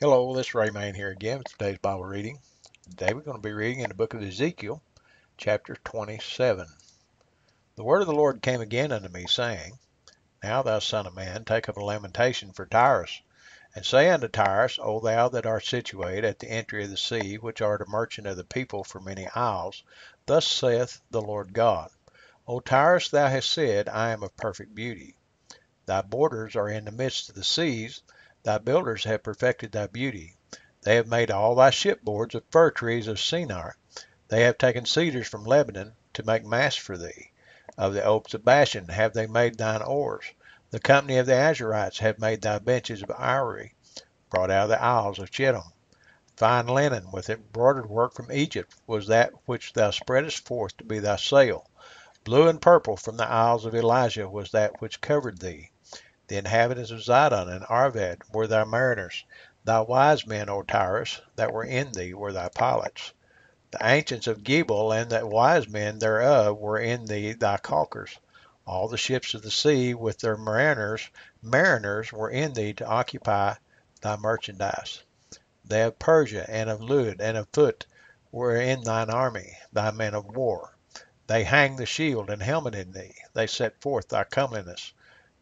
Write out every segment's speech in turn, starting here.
Hello, this is Ray Main here again with today's Bible reading. Today we're going to be reading in the book of Ezekiel, chapter 27. The word of the Lord came again unto me, saying, Now thou son of man, take up a lamentation for Tyrus, and say unto Tyrus, O thou that art situate at the entry of the sea, which art a merchant of the people for many isles, thus saith the Lord God, O Tyrus, thou hast said, I am of perfect beauty. Thy borders are in the midst of the seas, thy builders have perfected thy beauty. They have made all thy shipboards of fir trees of Shinar. They have taken cedars from Lebanon to make masts for thee. Of the oaks of Bashan have they made thine oars. The company of the Azurites have made thy benches of ivory, brought out of the isles of Chittim. Fine linen with embroidered work from Egypt was that which thou spreadest forth to be thy sail. Blue and purple from the isles of Elijah was that which covered thee. The inhabitants of Zidon and Arvad were thy mariners. Thy wise men, O Tyrus, that were in thee were thy pilots. The ancients of Gebal and the wise men thereof were in thee thy caulkers. All the ships of the sea with their mariners were in thee to occupy thy merchandise. They of Persia and of Lud and of Phut were in thine army, thy men of war. They hanged the shield and helmet in thee. They set forth thy comeliness.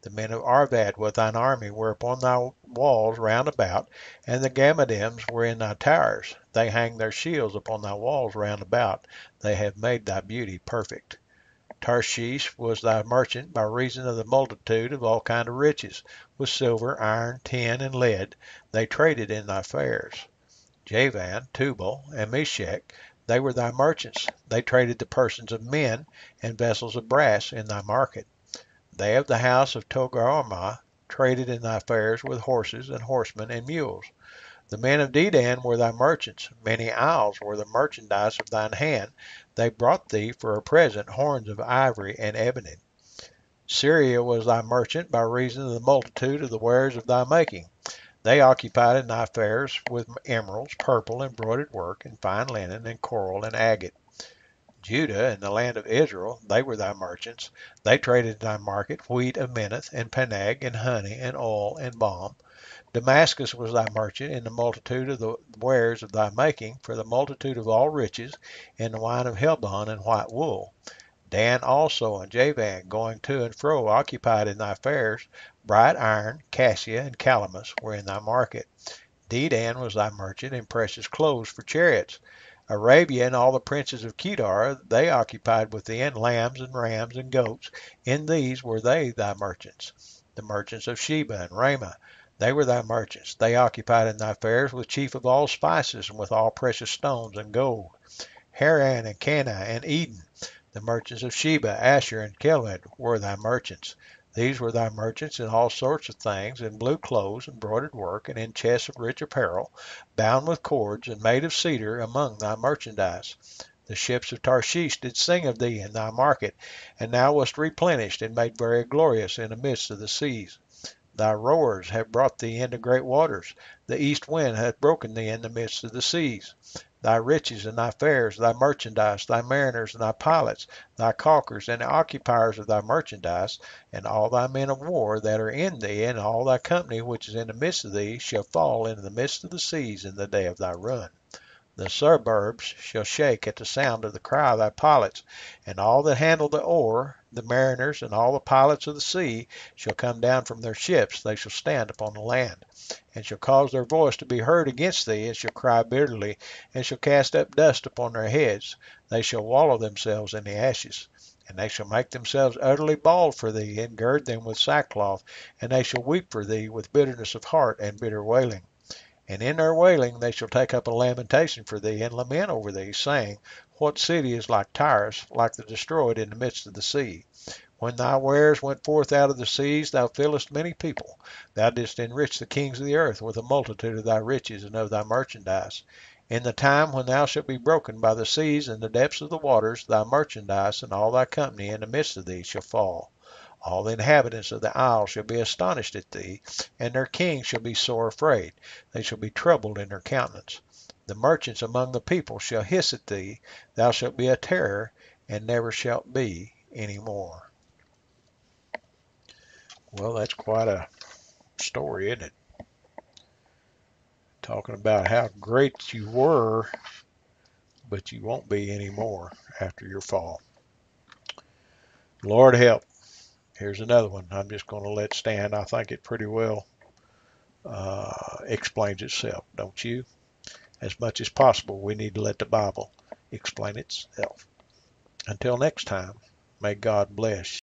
The men of Arvad with thine army were upon thy walls round about, and the Gammadims were in thy towers. They hang their shields upon thy walls round about. They have made thy beauty perfect. Tarshish was thy merchant by reason of the multitude of all kind of riches. With silver, iron, tin, and lead, they traded in thy fairs. Javan, Tubal, and Meshech, they were thy merchants. They traded the persons of men and vessels of brass in thy market. They of the house of Togarmah traded in thy fairs with horses and horsemen and mules. The men of Dedan were thy merchants. Many isles were the merchandise of thine hand. They brought thee for a present horns of ivory and ebony. Syria was thy merchant by reason of the multitude of the wares of thy making. They occupied in thy fairs with emeralds, purple, embroidered work, and fine linen, and coral, and agate. Judah and the land of Israel, they were thy merchants. They traded in thy market wheat of Minnith, and Peneg, and honey, and oil, and balm. Damascus was thy merchant in the multitude of the wares of thy making, for the multitude of all riches, in the wine of Helbon and white wool. Dan also and Javan, going to and fro, occupied in thy fairs. Bright iron, cassia, and calamus were in thy market. Dedan was thy merchant in precious clothes for chariots. Arabia and all the princes of Kedar, they occupied within lambs and rams and goats. In these were they thy merchants. The merchants of Sheba and Ramah, they were thy merchants. They occupied in thy fairs with chief of all spices and with all precious stones and gold. Haran and Cana and Eden, the merchants of Sheba, Asher, and Keled were thy merchants. These were thy merchants in all sorts of things, in blue clothes, embroidered work, and in chests of rich apparel, bound with cords, and made of cedar among thy merchandise. The ships of Tarshish did sing of thee in thy market, and thou wast replenished and made very glorious in the midst of the seas. Thy rowers have brought thee into great waters. The east wind hath broken thee in the midst of the seas. Thy riches and thy fairs, thy merchandise, thy mariners and thy pilots, thy caulkers and the occupiers of thy merchandise, and all thy men of war that are in thee, and all thy company which is in the midst of thee, shall fall into the midst of the seas in the day of thy ruin. The suburbs shall shake at the sound of the cry of thy pilots, and all that handle the oar, the mariners, and all the pilots of the sea, shall come down from their ships. They shall stand upon the land, and shall cause their voice to be heard against thee, and shall cry bitterly, and shall cast up dust upon their heads. They shall wallow themselves in the ashes, and they shall make themselves utterly bald for thee, and gird them with sackcloth, and they shall weep for thee with bitterness of heart and bitter wailing. And in their wailing they shall take up a lamentation for thee, and lament over thee, saying, What city is like Tyrus, like the destroyed in the midst of the sea? When thy wares went forth out of the seas, thou fillest many people. Thou didst enrich the kings of the earth with a multitude of thy riches and of thy merchandise. In the time when thou shalt be broken by the seas and the depths of the waters, thy merchandise and all thy company in the midst of thee shall fall. All the inhabitants of the isle shall be astonished at thee, and their kings shall be sore afraid. They shall be troubled in their countenance. The merchants among the people shall hiss at thee. Thou shalt be a terror, and never shalt be any more. Well, that's quite a story, isn't it? talking about how great you were, but you won't be anymore after your fall. Lord help. Here's another one. I'm just going to let stand. I think it pretty well explains itself, don't you? As much as possible, we need to let the Bible explain itself. Until next time, may God bless